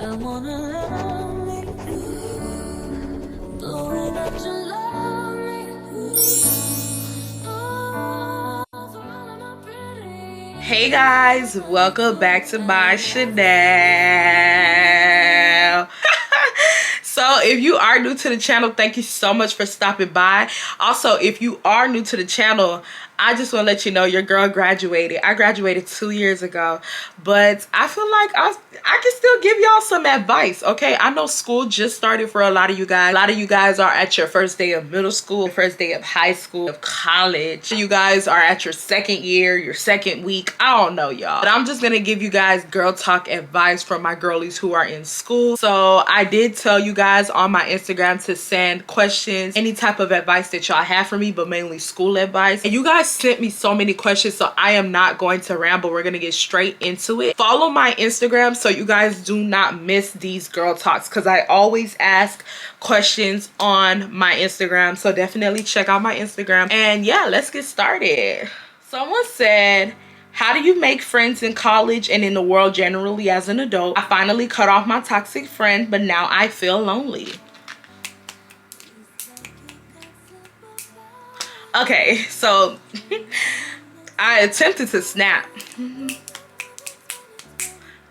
I wanna love me the way that you love me. Oh, so pretty. Hey guys, welcome back to my channel. So if you are new to the channel, thank you so much for stopping by. Also, if you are new to the channel, I just want to let you know your girl graduated. I graduated 2 years ago, but I feel like I can still give y'all some advice, okay? I know school just started for a lot of you guys. A lot of you guys are at your first day of middle school, first day of high school, of college. You guys are at your second year, your second week. I don't know, y'all. But I'm just going to give you guys girl talk advice from my girlies who are in school. So I did tell you guys on my Instagram to send questions, any type of advice that y'all have for me, but mainly school advice. And you guys sent me so many questions, so I am not going to ramble. We're gonna get straight into it. Follow my Instagram so you guys do not miss these girl talks, because I always ask questions on my Instagram, so definitely check out my Instagram. And yeah, let's get started. Someone said, how do you make friends in college and in the world generally as an adult? I finally cut off my toxic friend, but now I feel lonely. Okay, so I attempted to snap.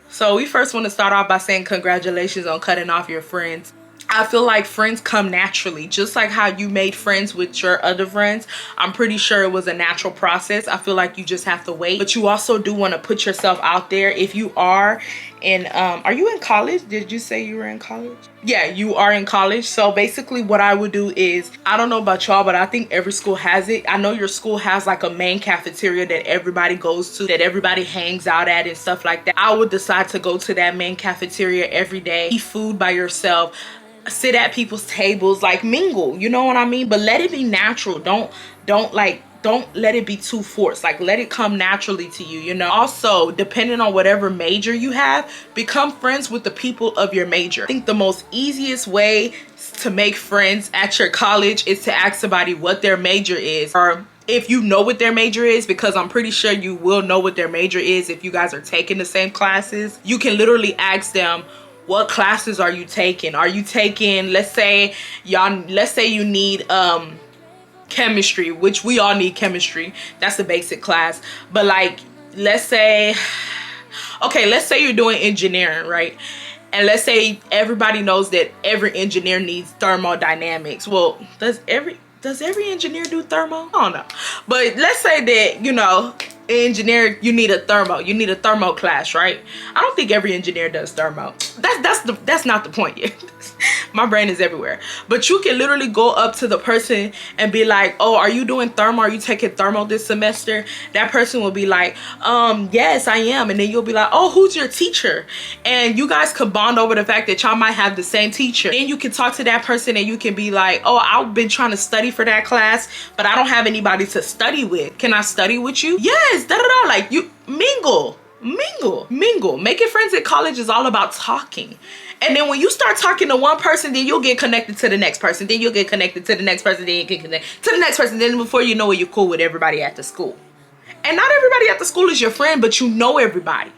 So we first want to start off by saying congratulations on cutting off your friends. I feel like friends come naturally, just like how you made friends with your other friends. I'm pretty sure it was a natural process. I feel like you just have to wait, but you also do want to put yourself out there. If you are you in college? Did you say you were in college? Yeah, you are in college. So basically what I would do is, I don't know about y'all, but I think every school has it. I know your school has like a main cafeteria that everybody goes to, that everybody hangs out at and stuff like that. I would decide to go to that main cafeteria every day, eat food by yourself, sit at people's tables, like mingle, you know what I mean? But let it be natural. Don't let it be too forced. Like, let it come naturally to you, you know? Also, depending on whatever major you have, become friends with the people of your major. I think the most easiest way to make friends at your college is to ask somebody what their major is, or if you know what their major is, because I'm pretty sure you will know what their major is if you guys are taking the same classes. You can literally ask them, what classes are you taking? Are you taking, let's say you need chemistry, which we all need chemistry. That's the basic class. But like, let's say you're doing engineering, right? And let's say everybody knows that every engineer needs thermodynamics. Well, does every engineer do thermo? I don't know. But let's say that, you know, engineer, you need a thermo class, right? I don't think every engineer does thermo. That's not the point yet. My brain is everywhere. But you can literally go up to the person and be like, oh, are you doing thermo? Are you taking thermo this semester? That person will be like, yes, I am. And then you'll be like, oh, who's your teacher? And you guys could bond over the fact that y'all might have the same teacher. Then you can talk to that person and you can be like, oh, I've been trying to study for that class, but I don't have anybody to study with. Can I study with you? Yes, da-da-da. Like, you mingle. Making friends at college is all about talking. And then when you start talking to one person, then you'll get connected to the next person. Then you'll get connected to the next person. Then you get connected to the next person. Then before you know it, you're cool with everybody at the school. And not everybody at the school is your friend, but you know everybody.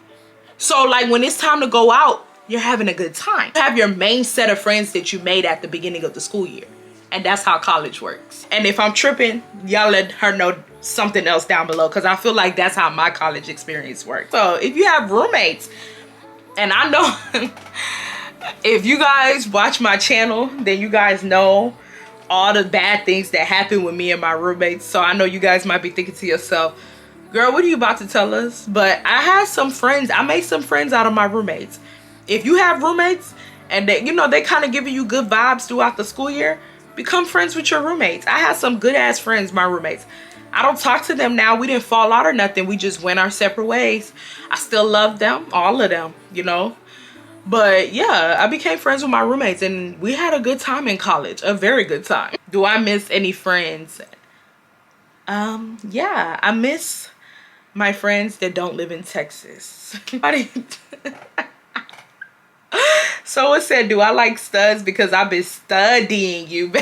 So like, when it's time to go out, you're having a good time. You have your main set of friends that you made at the beginning of the school year. And that's how college works. And if I'm tripping, y'all let her know something else down below, because I feel like that's how my college experience works. So if you have roommates, and I know if you guys watch my channel, then you guys know all the bad things that happen with me and my roommates. So I know you guys might be thinking to yourself, girl, what are you about to tell us? But I have some friends. I made some friends out of my roommates. If you have roommates and they, you know, they kind of giving you good vibes throughout the school year, become friends with your roommates. I have some good ass friends, my roommates. I don't talk to them now. We didn't fall out or nothing. We just went our separate ways. I still love them, all of them, you know. But yeah, I became friends with my roommates and we had a good time in college, a very good time. Do I miss any friends? Yeah, I miss my friends that don't live in Texas. So it said, do I like studs because I've been studying you?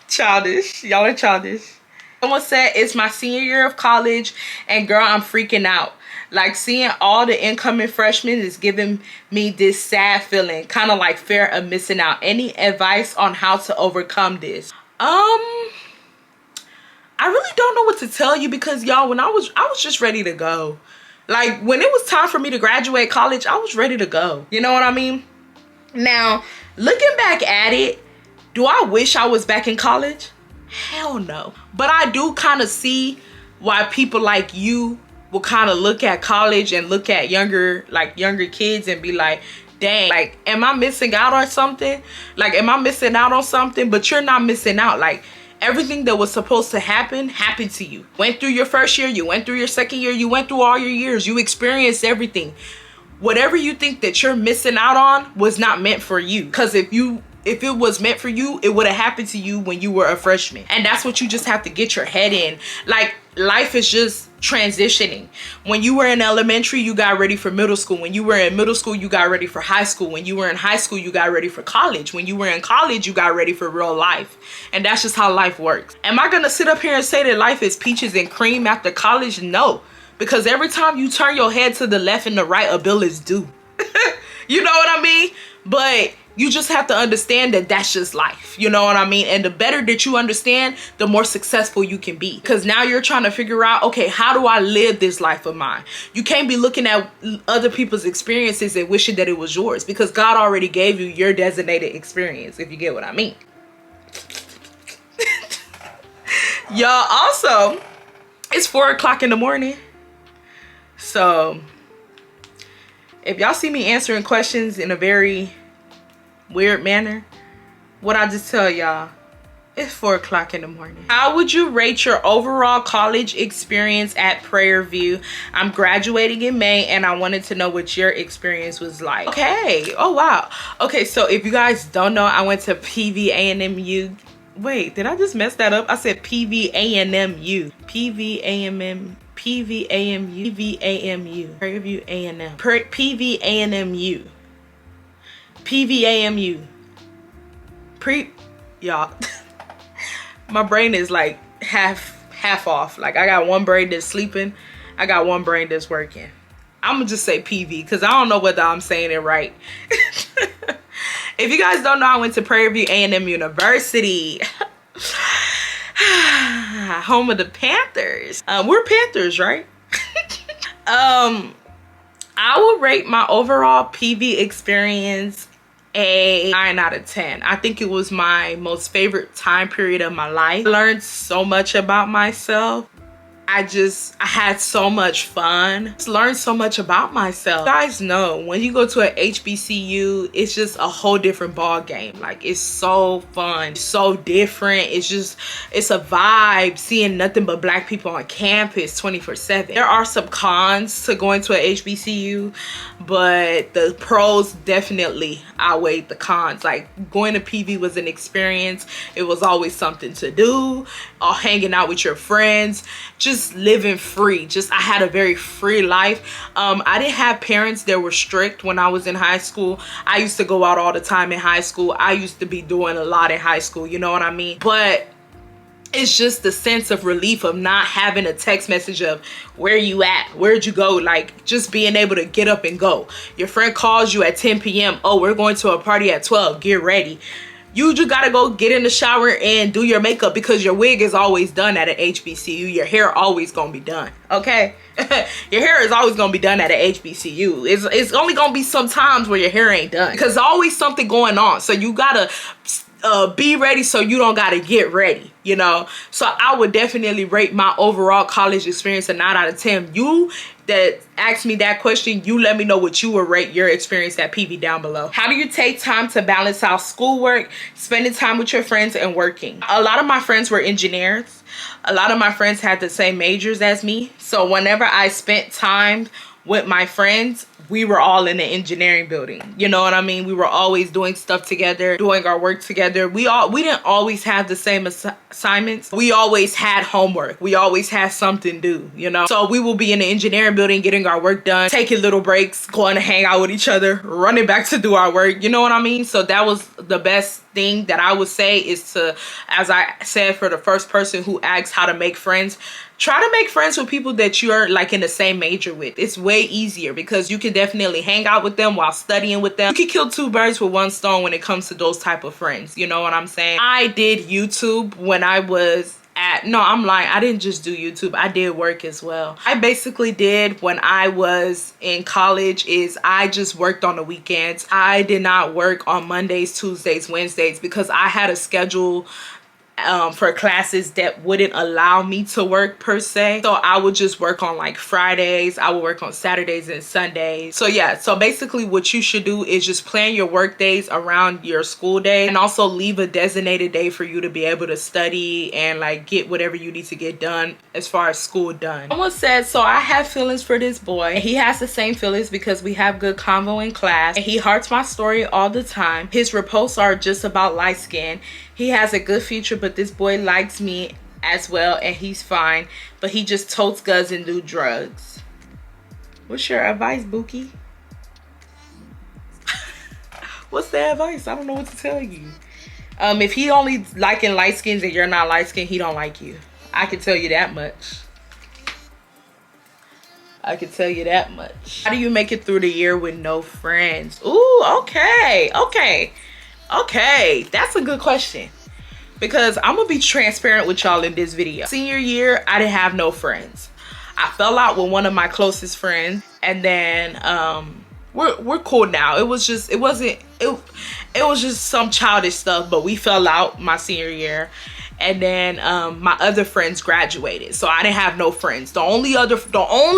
Childish. Y'all are childish. Someone said, it's my senior year of college and girl, I'm freaking out. Like seeing all the incoming freshmen is giving me this sad feeling, kind of like fear of missing out. Any advice on how to overcome this? I really don't know what to tell you, because y'all, when I was just ready to go. Like when it was time for me to graduate college, I was ready to go. You know what I mean? Now, looking back at it, do I wish I was back in college? Hell no. But I do kind of see why people like you will kind of look at college and look at younger kids and be like, dang, like, am I missing out on something? Like, am I missing out on something? But you're not missing out. Like, everything that was supposed to happen happened to you. Went through your first year, you went through your second year, you went through all your years, you experienced everything. Whatever you think that you're missing out on was not meant for you. Because if it was meant for you, it would have happened to you when you were a freshman. And that's what you just have to get your head in. Like, life is just transitioning. When you were in elementary, you got ready for middle school. When you were in middle school, you got ready for high school. When you were in high school, you got ready for college. When you were in college, you got ready for real life. And that's just how life works. Am I gonna sit up here and say that life is peaches and cream after college? No. Because every time you turn your head to the left and the right, a bill is due. You know what I mean? But you just have to understand that that's just life. You know what I mean? And the better that you understand, the more successful you can be. Because now you're trying to figure out, okay, how do I live this life of mine? You can't be looking at other people's experiences and wishing that it was yours, because God already gave you your designated experience, if you get what I mean. Y'all, also, it's 4 o'clock in the morning. So if y'all see me answering questions in a very weird manner, what I just tell y'all, it's 4 o'clock in the morning. How would you rate your overall college experience at Parire View? I'm graduating in May and I wanted to know what your experience was like. Okay, oh wow. Okay, so if you guys don't know, I went to PVA&MU. Wait, did I just mess that up? I said PVA&MU. PVAMM. PVAMU. PVAMU. Parire View A&M. PVAMU. PVAMU. Y'all. My brain is like half off. Like, I got one brain that's sleeping. I got one brain that's working. I'm gonna just say PV because I don't know whether I'm saying it right. If you guys don't know, I went to Parire View A&M University. Home of the Panthers. We're Panthers, right? I would rate my overall PV experience a 9 out of 10. I think it was my most favorite time period of my life. I learned so much about myself. I had so much fun. Just learned so much about myself. You guys know, when you go to a HBCU, it's just a whole different ball game. Like, it's so fun, so different. It's a vibe seeing nothing but black people on campus 24/7. There are some cons to going to a HBCU, but the pros definitely outweigh the cons. Like, going to PV was an experience. It was always something to do, or hanging out with your friends, just living free. I had a very free life. I didn't have parents that were strict when I was in high school. I used to go out all the time in high school. I used to be doing a lot in high school, you know what I mean? But it's just the sense of relief of not having a text message of where you at, where'd you go, like just being able to get up and go. Your friend calls you at 10 p.m. Oh, we're going to a party at 12, get ready. You just gotta go get in the shower and do your makeup because your wig is always done at an HBCU. Your hair always gonna be done, okay? Your hair is always gonna be done at an HBCU. It's only gonna be some times where your hair ain't done because always something going on. So you gotta be ready so you don't gotta get ready, you know? So I would definitely rate my overall college experience a 9 out of 10. You that asked me that question, you let me know what you would rate your experience at PV down below. How do you take time to balance out schoolwork, spending time with your friends, and working? A lot of my friends were engineers. A lot of my friends had the same majors as me. So whenever I spent time with my friends, we were all in the engineering building. You know what I mean? We were always doing stuff together, doing our work together. We didn't always have the same assignments. We always had homework. We always had something due, you know? So we will be in the engineering building getting our work done, taking little breaks, going to hang out with each other, running back to do our work. You know what I mean? So that was the best thing that I would say is to, as I said, for the first person who asks how to make friends, try to make friends with people that you're like in the same major with. It's way easier because you can definitely hang out with them while studying with them. You can kill two birds with one stone when it comes to those type of friends. You know what I'm saying? I did YouTube when I was no, I'm lying. I didn't just do YouTube. I did work as well. I basically did when I was in college is I just worked on the weekends. I did not work on Mondays, Tuesdays, Wednesdays because I had a schedule for classes that wouldn't allow me to work per se. So I would just work on like Fridays. I would work on Saturdays and Sundays. So yeah, so basically what you should do is just plan your work days around your school day and also leave a designated day for you to be able to study and like get whatever you need to get done as far as school done. Someone said, so I have feelings for this boy and he has the same feelings because we have good convo in class and he hearts my story all the time. His reposts are just about light skin. He has a good future, but this boy likes me as well and he's fine, but he just totes guns and do drugs. What's your advice, Bookie? What's the advice? I don't know what to tell you. If he only liking light skins and you're not light skinned, he don't like you. I can tell you that much. I can tell you that much. How do you make it through the year with no friends? Ooh, okay. That's a good question. Because I'm gonna be transparent with y'all in this video. Senior year, I didn't have no friends. I fell out with one of my closest friends, and then we're cool now. It was just some childish stuff, but we fell out my senior year. And then my other friends graduated, so I didn't have no friends. The only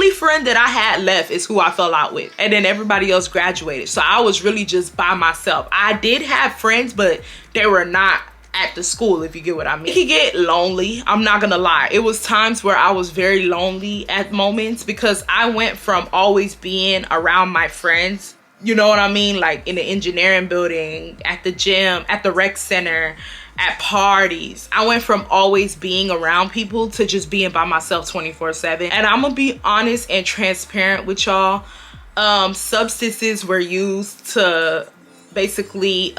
friend that I had left is who I fell out with, and then everybody else graduated. So I was really just by myself. I did have friends, but they were not at the school, if you get what I mean. It could get lonely, I'm not gonna lie. It was times where I was very lonely at moments because I went from always being around my friends, you know what I mean, like in the engineering building, at the gym, at the rec center, at parties. I went from always being around people to just being by myself 24/7. And I'm gonna be honest and transparent with y'all. Substances were used to basically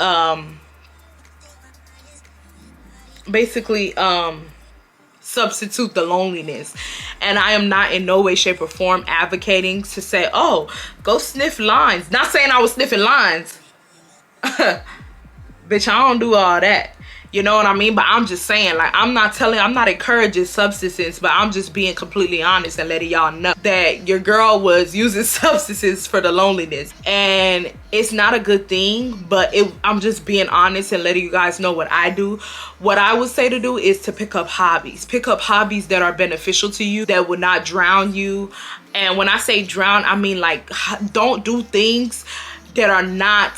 substitute the loneliness. And I am not in no way, shape, or form advocating to say, oh, go sniff lines. Not saying I was sniffing lines. Bitch, I don't do all that. You know what I mean? But I'm just saying, like, I'm not encouraging substances, but I'm just being completely honest and letting y'all know that your girl was using substances for the loneliness. And it's not a good thing, but I'm just being honest and letting you guys know what I do. What I would say to do is to pick up hobbies. Pick up hobbies that are beneficial to you, that would not drown you. And when I say drown, I mean like, don't do things that are not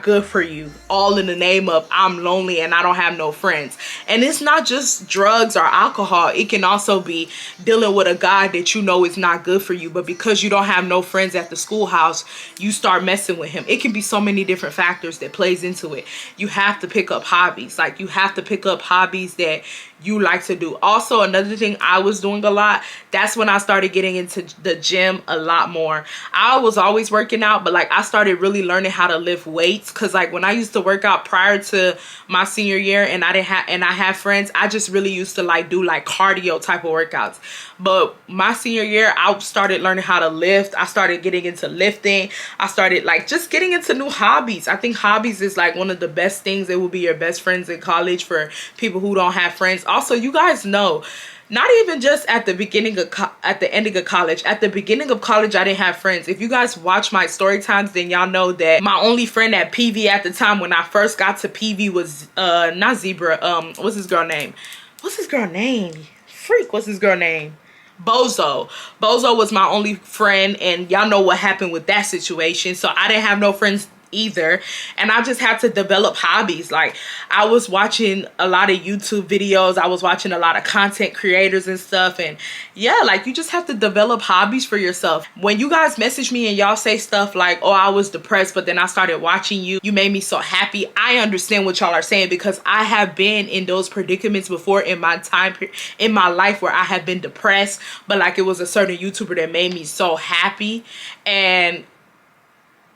good for you, all in the name of I'm lonely and I don't have no friends. And it's not just drugs or alcohol. It can also be dealing with a guy that you know is not good for you, but because you don't have no friends at the schoolhouse, you start messing with him. It can be so many different factors that plays into it. You have to pick up hobbies. Like, you have to pick up hobbies that you like to do. Also, another thing I was doing a lot, that's when I started getting into the gym a lot more. I was always working out, but like I started really learning how to lift weights, because like when I used to work out prior to my senior year and I had friends, I just really used to like do like cardio type of workouts. But my senior year, I started learning how to lift. I started getting into lifting. I started like just getting into new hobbies. I think hobbies is like one of the best things that will be your best friends in college for people who don't have friends. Also, you guys know, not even just at the beginning of at the ending of college. At the beginning of college, I didn't have friends. If you guys watch my story times, then y'all know that my only friend at PV at the time when I first got to PV was not Zebra. What's his girl name? What's his girl name? Freak. What's his girl name? Bozo. Bozo was my only friend, and y'all know what happened with that situation. So I didn't have no friends either, and I just had to develop hobbies. Like, I was watching a lot of YouTube videos, I was watching a lot of content creators and stuff, and yeah, like, you just have to develop hobbies for yourself. When you guys message me and y'all say stuff like, oh, I was depressed but then I started watching you, you made me so happy, I understand what y'all are saying, because I have been in those predicaments before in my time in my life where I have been depressed, but like, it was a certain YouTuber that made me so happy, and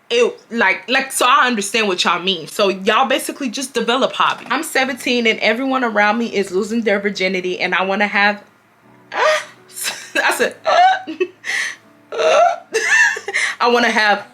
it like so I understand what y'all mean. So y'all basically just develop hobbies. I'm 17 and everyone around me is losing their virginity, and I want to have I said I want to have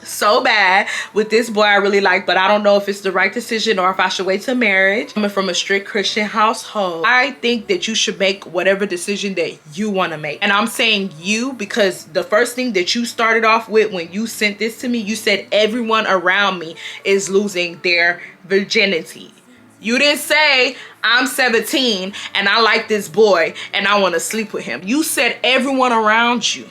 so bad with this boy I really like, but I don't know if it's the right decision or if I should wait till marriage. Coming from a strict Christian household, I think that you should make whatever decision that you want to make. And I'm saying you because the first thing that you started off with when you sent this to me, you said everyone around me is losing their virginity. You didn't say I'm 17 and I like this boy and I want to sleep with him. You said everyone around you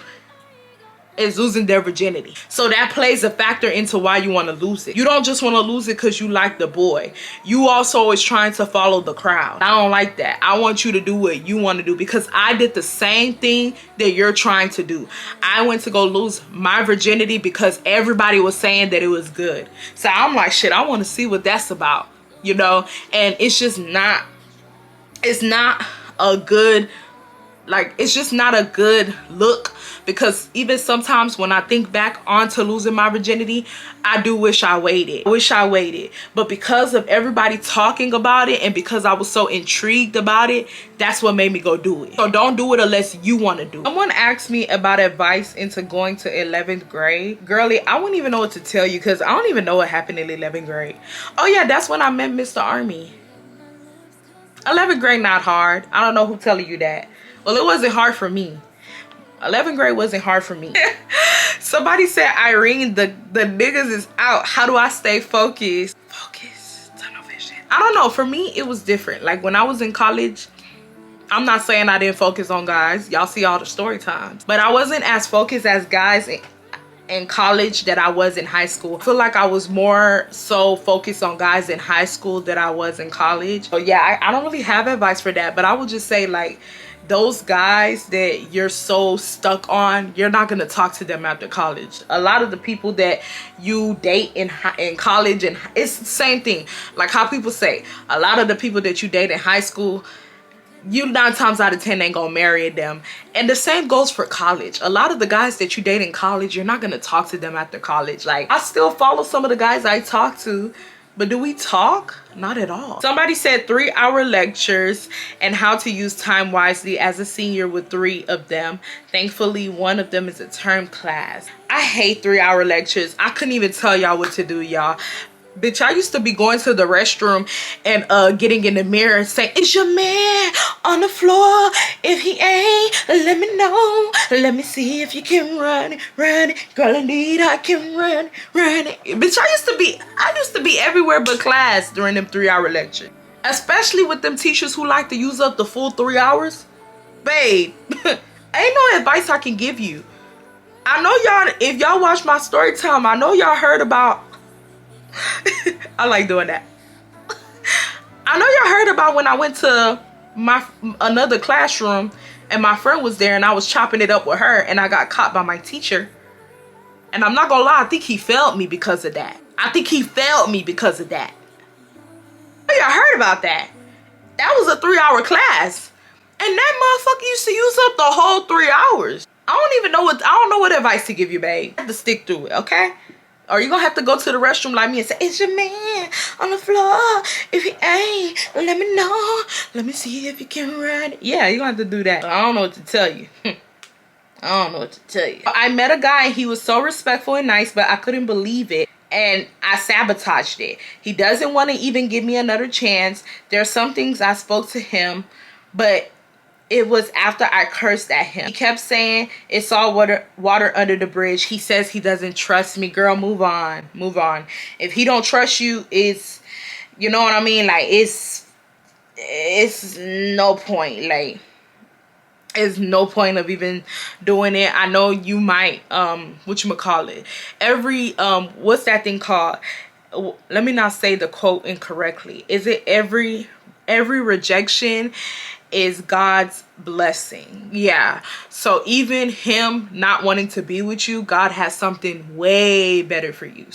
is losing their virginity. So that plays a factor into why you want to lose it. You don't just want to lose it because you like the boy. You also is trying to follow the crowd. I don't like that. I want you to do what you want to do, because I did the same thing that you're trying to do. I went to go lose my virginity because everybody was saying that it was good. So I'm like, shit, I want to see what that's about, you know? And it's just not, it's not a good, like, it's just not a good look, because even sometimes when I think back onto losing my virginity, I do wish I waited. I wish I waited. But because of everybody talking about it and because I was so intrigued about it, that's what made me go do it. So don't do it unless you want to do it. Someone asked me about advice into going to 11th grade. Girlie, I wouldn't even know what to tell you because I don't even know what happened in 11th grade. Oh yeah, that's when I met Mr. Army. 11th grade not hard. I don't know who telling you that. Well, it wasn't hard for me. 11th grade wasn't hard for me. Somebody said, Irene, the niggas is out. How do I stay focused? Focus, tunnel vision. I don't know. For me, it was different. Like when I was in college, I'm not saying I didn't focus on guys. Y'all see all the story times. But I wasn't as focused as guys in college that I was in high school. I feel like I was more so focused on guys in high school than I was in college. So yeah, I don't really have advice for that. But I would just say, like, those guys that you're so stuck on, you're not gonna talk to them after college. A lot of the people that you date in college, and it's the same thing. Like how people say, a lot of the people that you date in high school, you 9 times out of 10 ain't gonna marry them. And the same goes for college. A lot of the guys that you date in college, you're not gonna talk to them after college. Like, I still follow some of the guys I talk to, but do we talk? Not at all. Somebody said 3-hour lectures and how to use time wisely as a senior with 3 of them. Thankfully, one of them is a term class. I hate 3-hour lectures. I couldn't even tell y'all what to do, y'all. Bitch, I used to be going to the restroom and getting in the mirror and saying, is your man on the floor? If he ain't, let me know. Let me see if you can run it. Girl, indeed, I can run it. Bitch, I used to be everywhere but class during them 3-hour lectures. Especially with them teachers who like to use up the full 3 hours. Babe, ain't no advice I can give you. I know y'all, if y'all watch my story time, I know y'all heard about I like doing that. I know y'all heard about when I went to another classroom and my friend was there and I was chopping it up with her and I got caught by my teacher. And I'm not gonna lie, I think he failed me because of that. Y'all heard about that. That was a 3-hour class. And that motherfucker used to use up the whole 3 hours. I don't know what advice to give you, babe. You have to stick through it, okay? Or you're gonna have to go to the restroom like me and say, is your man on the floor? If he ain't, let me know. Let me see if you can run it. Yeah, you're gonna have to do that. I don't know what to tell you. I met a guy and he was so respectful and nice, but I couldn't believe it. And I sabotaged it. He doesn't want to even give me another chance. There are some things I spoke to him, but it was after I cursed at him. He kept saying it's all water under the bridge. He says he doesn't trust me. Girl, move on. If he don't trust you, it's, you know what I mean? Like, it's no point. Like, There's no point of even doing it. I know you might whatchamacallit, every what's that thing called, let me not say the quote incorrectly. Is it every rejection is God's blessing? Yeah. So even him not wanting to be with you, God has something way better for you.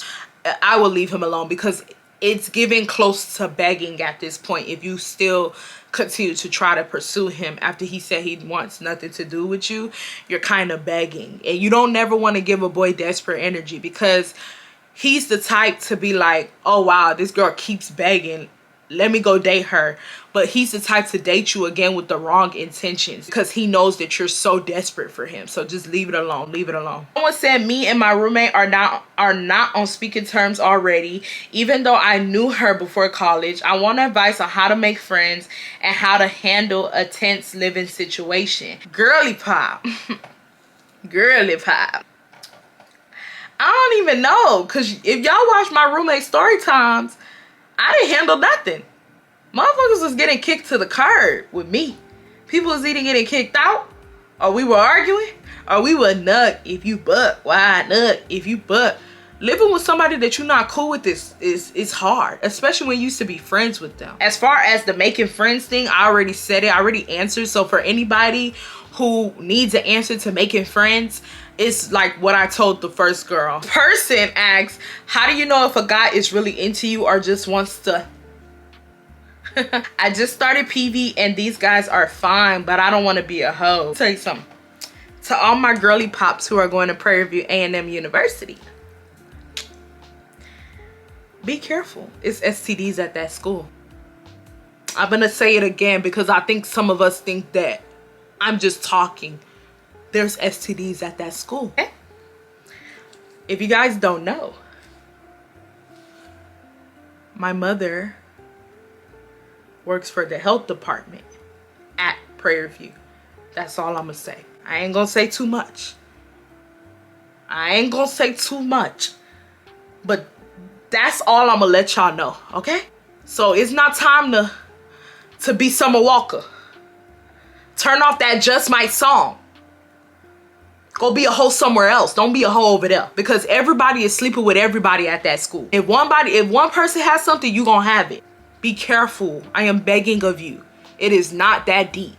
I will leave him alone, because it's getting close to begging at this point. If you still continue to try to pursue him after he said he wants nothing to do with you, you're kind of begging. And you don't never want to give a boy desperate energy, because he's the type to be like, oh wow, this girl keeps begging, let me go date her. But he's the type to date you again with the wrong intentions, because he knows that you're so desperate for him. So just leave it alone. Leave it alone. Someone said me and my roommate are not on speaking terms already, even though I knew her before college. I want advice on how to make friends and how to handle a tense living situation. Girly pop. Girly pop. I don't even know, because if y'all watch my roommate story times, I didn't handle nothing. Motherfuckers was getting kicked to the curb with me. People was either getting kicked out, or we were arguing, or we were nut if you buck. Why nut if you buck? Living with somebody that you're not cool with is hard, especially when you used to be friends with them. As far as the making friends thing, I already said it. I already answered. So for anybody who needs an answer to making friends, it's like what I told the first girl. Person asks, how do you know if a guy is really into you or just wants to? I just started PV and these guys are fine, but I don't want to be a hoe. I'll tell you something. To all my girly pops who are going to Parire View A&M University, be careful. It's STDs at that school. I'm gonna say it again, because I think some of us think that I'm just talking. There's STDs at that school. Okay? If you guys don't know, my mother works for the health department at Parire View. That's all I'm gonna say. I ain't gonna say too much. But that's all I'm gonna let y'all know, okay? So it's not time to be Summer Walker. Turn off that Just Might song. Go be a hoe somewhere else. Don't be a hoe over there, because everybody is sleeping with everybody at that school. If one person has something, you gonna have it. Be careful. I am begging of you. It is not that deep.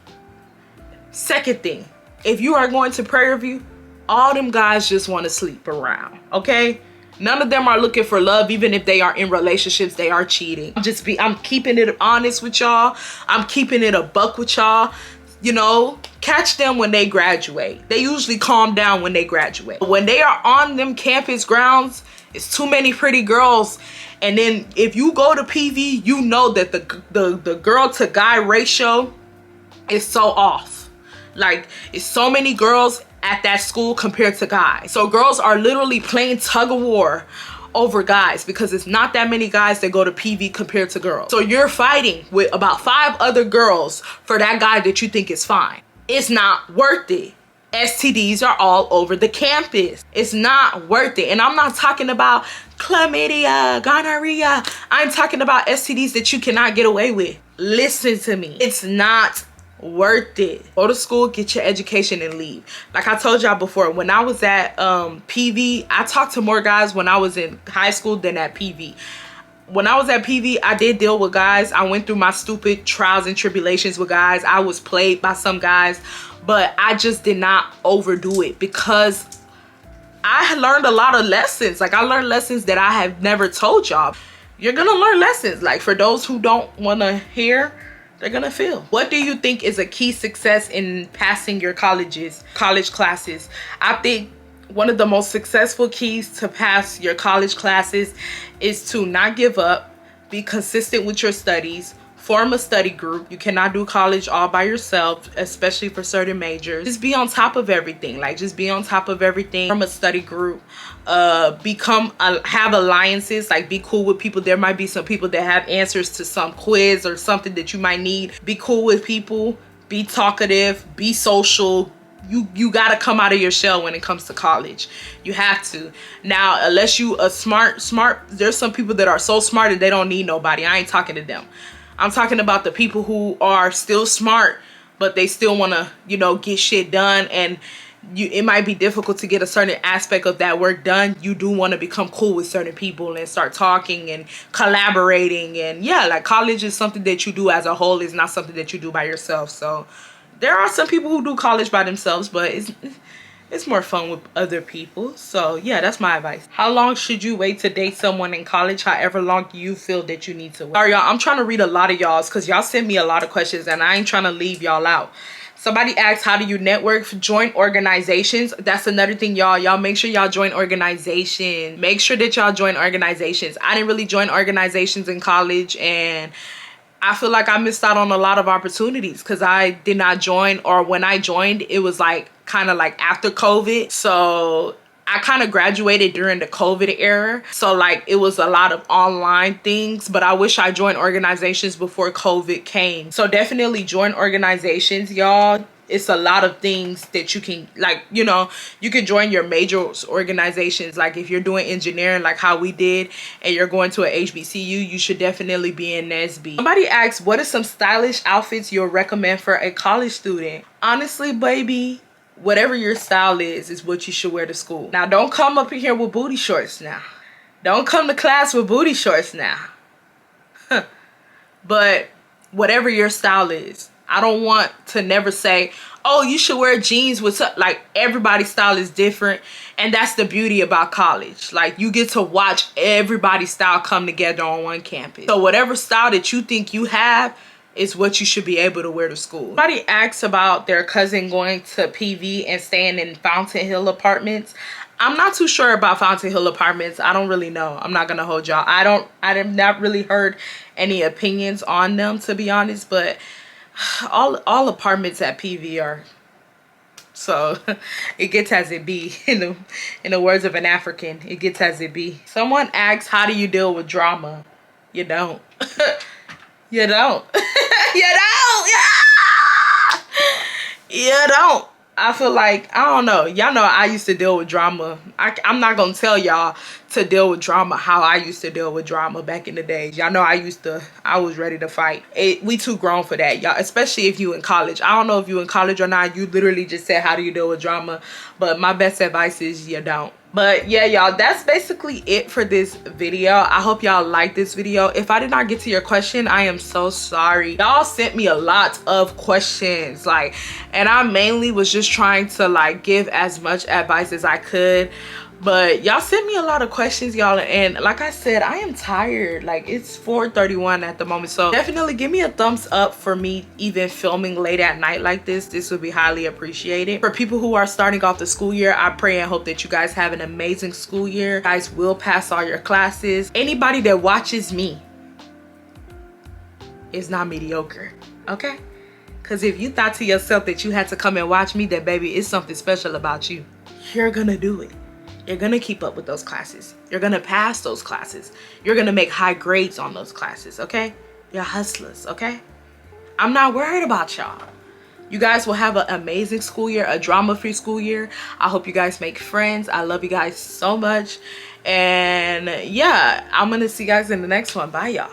Second thing, if you are going to Parire View, all them guys just want to sleep around, okay? None of them are looking for love. Even if they are in relationships, they are cheating. I'm keeping it honest with y'all. I'm keeping it a buck with y'all. You know, catch them when they graduate. They usually calm down when they graduate. When they are on them campus grounds, it's too many pretty girls. And then if you go to PV, you know that the girl to guy ratio is so off. Like, it's so many girls at that school compared to guys. So girls are literally playing tug of war over guys, because it's not that many guys that go to PV compared to girls. So you're fighting with about 5 other girls for that guy that you think is fine. It's not worth it. STDs are all over the campus. It's not worth it. And I'm not talking about chlamydia, gonorrhea. I'm talking about STDs that you cannot get away with. Listen to me. It's not worth it. Go to school, get your education, and leave. Like I told y'all before, when I was at PV, I talked to more guys when I was in high school than at PV. When I was at PV, I did deal with guys. I went through my stupid trials and tribulations with guys. I was played by some guys, but I just did not overdo it, because I learned a lot of lessons. Like, I learned lessons that I have never told y'all. You're gonna learn lessons. Like, for those who don't want to hear, they're gonna feel. What do you think is a key success in passing your college classes? I think one of the most successful keys to pass your college classes is to not give up, be consistent with your studies, form a study group. You cannot do college all by yourself, especially for certain majors. Just be on top of everything. Like, just be on top of everything. Form a study group. Have alliances. Like, be cool with people. There might be some people that have answers to some quiz or something that you might need. Be cool with people. Be talkative. Be social. You gotta come out of your shell when it comes to college. You have to. Now, unless you a smart, there's some people that are so smart that they don't need nobody. I ain't talking to them. I'm talking about the people who are still smart, but they still want to, you know, get shit done, and it might be difficult to get a certain aspect of that work done. You do want to become cool with certain people and start talking and collaborating. And yeah, like college is something that you do as a whole. It's not something that you do by yourself. So there are some people who do college by themselves, but it's more fun with other people. So yeah, that's my advice. How long should you wait to date someone in college? However long you feel that you need to wait. Sorry y'all, I'm trying to read a lot of y'all's because y'all sent me a lot of questions and I ain't trying to leave y'all out. Somebody asked, how do you network? Join organizations. That's another thing, y'all. Y'all make sure y'all join organizations. Make sure that y'all join organizations. I didn't really join organizations in college, and I feel like I missed out on a lot of opportunities because I did not join, or when I joined, it was like kind of like after COVID. So I kind of graduated during the COVID era. So like it was a lot of online things, but I wish I joined organizations before COVID came. So definitely join organizations, y'all. It's a lot of things that you can, like, you know, you can join your major organizations. Like if you're doing engineering like how we did and you're going to a HBCU, you should definitely be in Renesbeauties. Somebody asked, what are some stylish outfits you'll recommend for a college student? Honestly, baby, whatever your style is what you should wear to school. Now, don't come up in here with booty shorts now. Don't come to class with booty shorts now. But whatever your style is, I don't want to never say, oh, you should wear jeans with, like, everybody's style is different. And that's the beauty about college. Like, you get to watch everybody's style come together on one campus. So whatever style that you think you have is what you should be able to wear to school. Somebody asked about their cousin going to PV and staying in Fountain Hill apartments. I'm not too sure about Fountain Hill apartments. I don't really know. I'm not gonna hold y'all. I have not really heard any opinions on them, to be honest, but all apartments at PV are, so it gets as it be. In the words of an African, it gets as it be. Someone asked, how do you deal with drama? You don't. You don't. You don't. Yeah. You don't. I feel like, I don't know. Y'all know I used to deal with drama. I'm not going to tell y'all to deal with drama how I used to deal with drama back in the days. Y'all know I was ready to fight. We too grown for that, y'all. Especially if you in college. I don't know if you in college or not. You literally just said, how do you deal with drama? But my best advice is you don't. But yeah, y'all, that's basically it for this video. I hope y'all like this video. If I did not get to your question, I am so sorry. Y'all sent me a lot of questions, like, and I mainly was just trying to like give as much advice as I could. But y'all sent me a lot of questions, y'all, and like I said, I am tired. Like, it's 4:31 at the moment, so definitely give me a thumbs up for me even filming late at night like this. This would be highly appreciated. For people who are starting off the school year, I pray and hope that you guys have an amazing school year. You guys will pass all your classes. Anybody that watches me is not mediocre, okay? Because if you thought to yourself that you had to come and watch me, then baby, it's something special about you. You're gonna do it. You're gonna keep up with those classes. You're gonna pass those classes. You're gonna make high grades on those classes, okay? You're hustlers, okay? I'm not worried about y'all. You guys will have an amazing school year, a drama-free school year. I hope you guys make friends. I love you guys so much. And yeah, I'm gonna see you guys in the next one. Bye, y'all.